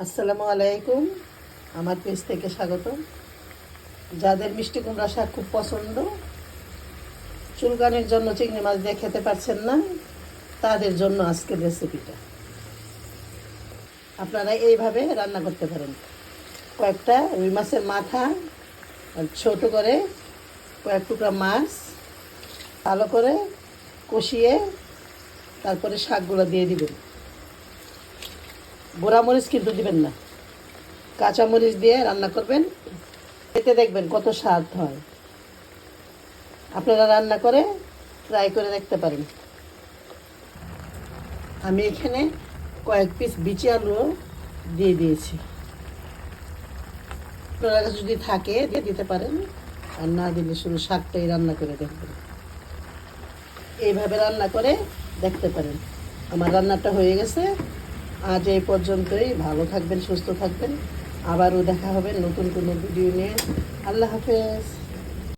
আসসালামু আলাইকুম। আমার পেজ থেকে স্বাগত। যাদের মিষ্টি কুমড়া শাক খুব পছন্দ, চুলকানির জন্য চিংড়ি মাছ দিয়ে খেতে পারছেন না, তাদের জন্য আজকের রেসিপিটা। আপনারা এইভাবে রান্না করতে পারেন। কয়েকটা রুই মাছের মাথা ছোট করে কয়েক টুকরা মাছ ভালো করে কষিয়ে তারপরে শাকগুলো দিয়ে দিবেন। গুঁড়া মরিচ কিন্তু দিবেন না, কাঁচা মরিচ দিয়ে রান্না করবেন। এতে দেখবেন কত স্বাদ হয়। আপনারা রান্না করে ট্রাই করে দেখতে পারেন। আমি এখানে কয়েক পিস বিচি আলু দিয়ে দিয়েছি। আপনার কাছে যদি থাকে দিয়ে দিতে পারেন, আর না দিলে শুধু শাকটাই রান্না করে দেখবেন। এইভাবে রান্না করে দেখতে পারেন। আমার রান্নাটা হয়ে গেছে। আজ এই পর্যন্তই। ভালো থাকবেন, সুস্থ থাকবেন। আবারও দেখা হবে নতুন কোনো ভিডিও নিয়ে। আল্লাহ হাফেজ।